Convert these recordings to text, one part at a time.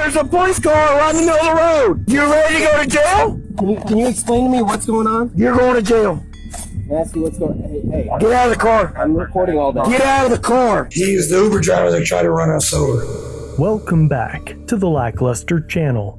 There's a police car right in the middle of the road. You ready to go to jail? Can you explain to me what's going on? You're going to jail. Can I ask you what's going on? Hey. Get out of the car. I'm recording all that. Get out of the car. He's the Uber driver that tried to run us over. Welcome back to the LackLuster channel.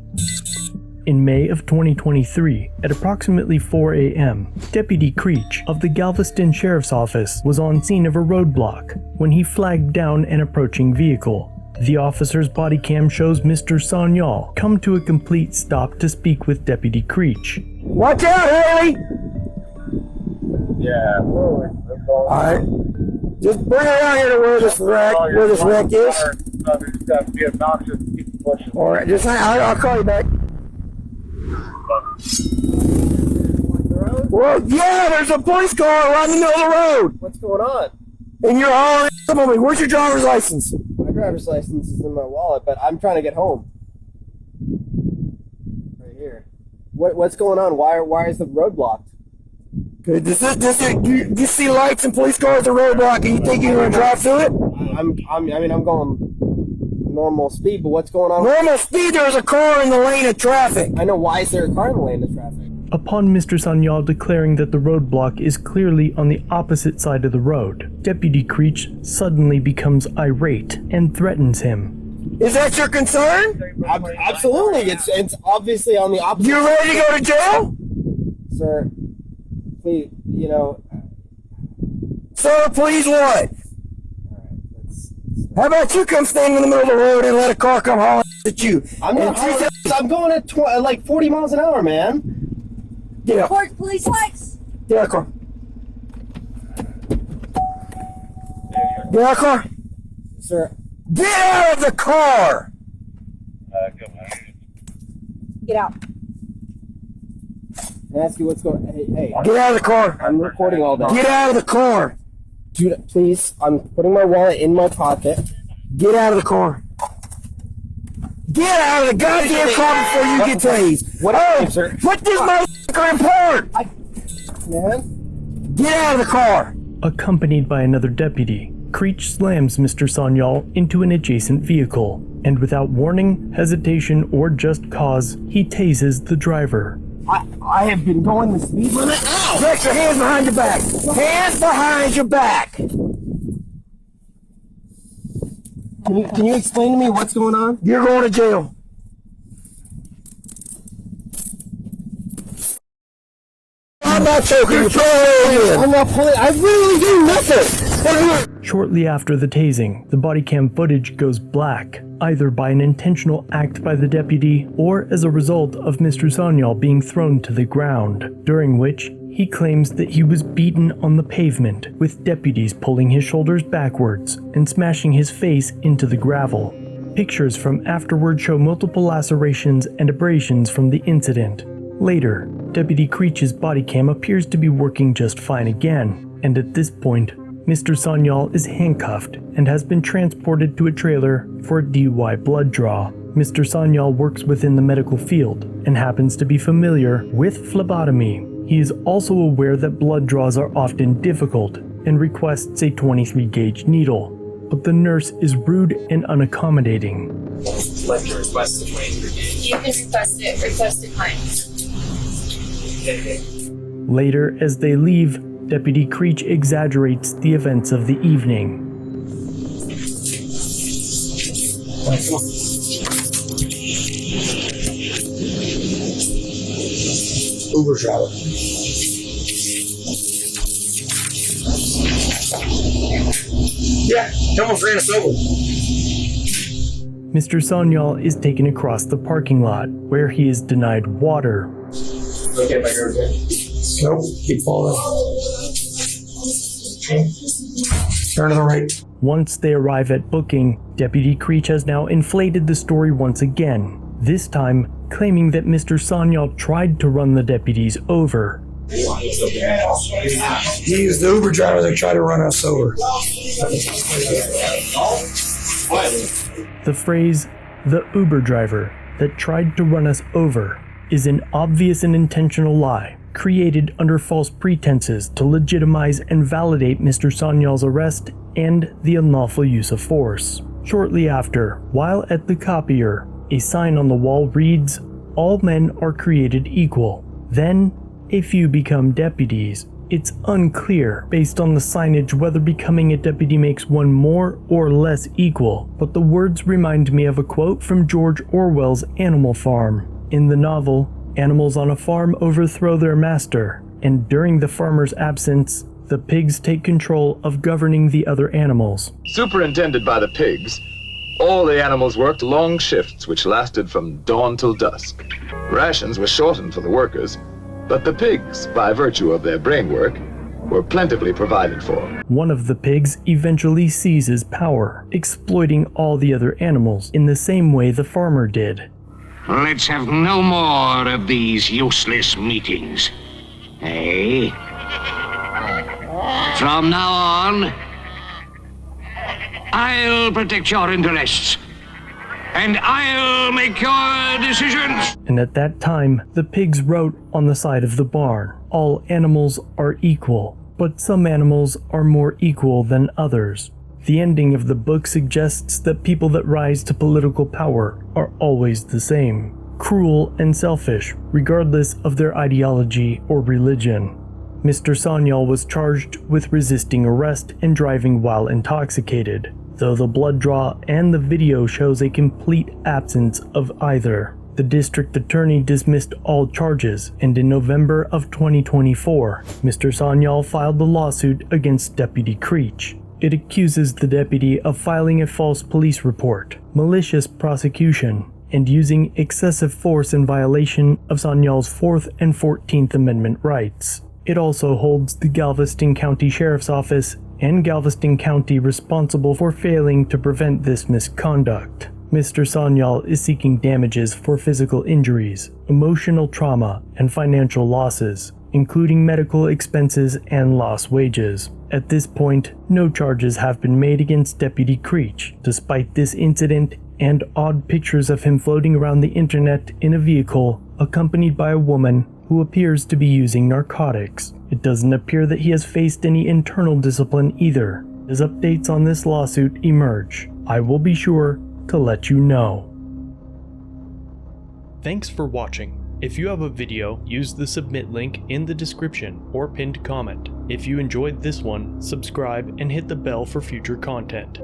In May of 2023, at approximately 4 a.m., Deputy Creech of the Galveston Sheriff's Office was on scene of a roadblock when he flagged down an approaching vehicle. The officer's body cam shows Mr. Sanyal come to a complete stop to speak with Deputy Creech. Watch out, Haley! Yeah. Alright. Just bring it around here to where this wreck is. Just got to be obnoxious. Keep pushing. Alright, just I'll call you back. Well, yeah, there's a police car right in the middle of the road. What's going on? And you're hauling some of me. Where's your driver's license? My driver's license is in my wallet, but I'm trying to get home. Right here. What's going on? Why is the road blocked? You see lights and police cars at the roadblock, and you think you're going to drive through it? I'm going normal speed, but what's going on? Normal speed, there's a car in the lane of traffic. I know. Why is there a car in the lane of traffic? Upon Mr. Sanyal declaring that the roadblock is clearly on the opposite side of the road, Deputy Creech suddenly becomes irate and threatens him. Is that your concern? Absolutely. It's obviously on the opposite. You ready to go to jail? Sir, please, Sir, please what? How about you come stand in the middle of the road and let a car come hauling at you? I'm going at like 40 miles an hour, man. Get out. Report police lights. Get out of the car. Get out of the car. Sir. Get out of the car! Get out. Can I ask you what's going on? Hey. Get out of the car. I'm recording all that. Get out of the car. Dude, please, I'm putting my wallet in my pocket. Get out of the car. Get out of the goddamn car before you get tased. What oh, sir? Put this motherfucker in port! Man? Get out of the car! Accompanied by another deputy, Creech slams Mr. Sanyal into an adjacent vehicle, and without warning, hesitation, or just cause, he tases the driver. I have been going the speed limit. Ow! Stretch your hands behind your back. Hands behind your back. Can you explain to me what's going on? You're going to jail. I'm not choking you. I'm not pulling. I really do nothing. Shortly after the tasing, the body cam footage goes black, either by an intentional act by the deputy or as a result of Mr. Sanyal being thrown to the ground, during which he claims that he was beaten on the pavement, with deputies pulling his shoulders backwards and smashing his face into the gravel. Pictures from afterward show multiple lacerations and abrasions from the incident. Later, Deputy Creech's body cam appears to be working just fine again, and at this point, Mr. Sanyal is handcuffed and has been transported to a trailer for a DUI blood draw. Mr. Sanyal works within the medical field and happens to be familiar with phlebotomy. He is also aware that blood draws are often difficult and requests a 23-gauge needle, but the nurse is rude and unaccommodating. Like to request a 23-gauge. You can request it fine. Later, as they leave, Deputy Creech exaggerates the events of the evening. Uber driver. Yeah, come on, ran us over. Mr. Sanyal is taken across the parking lot, where he is denied water. Okay, my girl. Nope, keep following. Turn to the right. Once they arrive at booking, Deputy Creech has now inflated the story once again, this time claiming that Mr. Sanyal tried to run the deputies over. He's the Uber driver that tried to run us over. The phrase, "the Uber driver that tried to run us over," is an obvious and intentional lie, created under false pretenses to legitimize and validate Mr. Sanyal's arrest and the unlawful use of force. Shortly after, while at the copier, A sign on the wall reads, "All men are created equal." Then, a few become deputies. It's unclear based on the signage whether becoming a deputy makes one more or less equal, but the words remind me of a quote from George Orwell's Animal Farm. In the novel, animals on a farm overthrow their master, and during the farmer's absence, the pigs take control of governing the other animals. Superintended by the pigs, all the animals worked long shifts which lasted from dawn till dusk. Rations were shortened for the workers, but the pigs, by virtue of their brain work, were plentifully provided for. One of the pigs eventually seizes power, exploiting all the other animals in the same way the farmer did. Let's have no more of these useless meetings. Eh? From now on, I'll protect your interests. And I'll make your decisions. And at that time, the pigs wrote on the side of the barn, "All animals are equal, but some animals are more equal than others." The ending of the book suggests that people that rise to political power are always the same, cruel and selfish, regardless of their ideology or religion. Mr. Sanyal was charged with resisting arrest and driving while intoxicated, though the blood draw and the video shows a complete absence of either. The district attorney dismissed all charges, and in November of 2024, Mr. Sanyal filed the lawsuit against Deputy Creech. It accuses the deputy of filing a false police report, malicious prosecution, and using excessive force in violation of Sanyal's 4th and 14th Amendment rights. It also holds the Galveston County Sheriff's Office and Galveston County responsible for failing to prevent this misconduct. Mr. Sanyal is seeking damages for physical injuries, emotional trauma, and financial losses, including medical expenses and lost wages. At this point, no charges have been made against Deputy Creech, despite this incident and odd pictures of him floating around the internet in a vehicle accompanied by a woman who appears to be using narcotics. It doesn't appear that he has faced any internal discipline either. As updates on this lawsuit emerge, I will be sure to let you know. Thanks for watching. If you have a video, use the submit link in the description or pinned comment. If you enjoyed this one, subscribe and hit the bell for future content.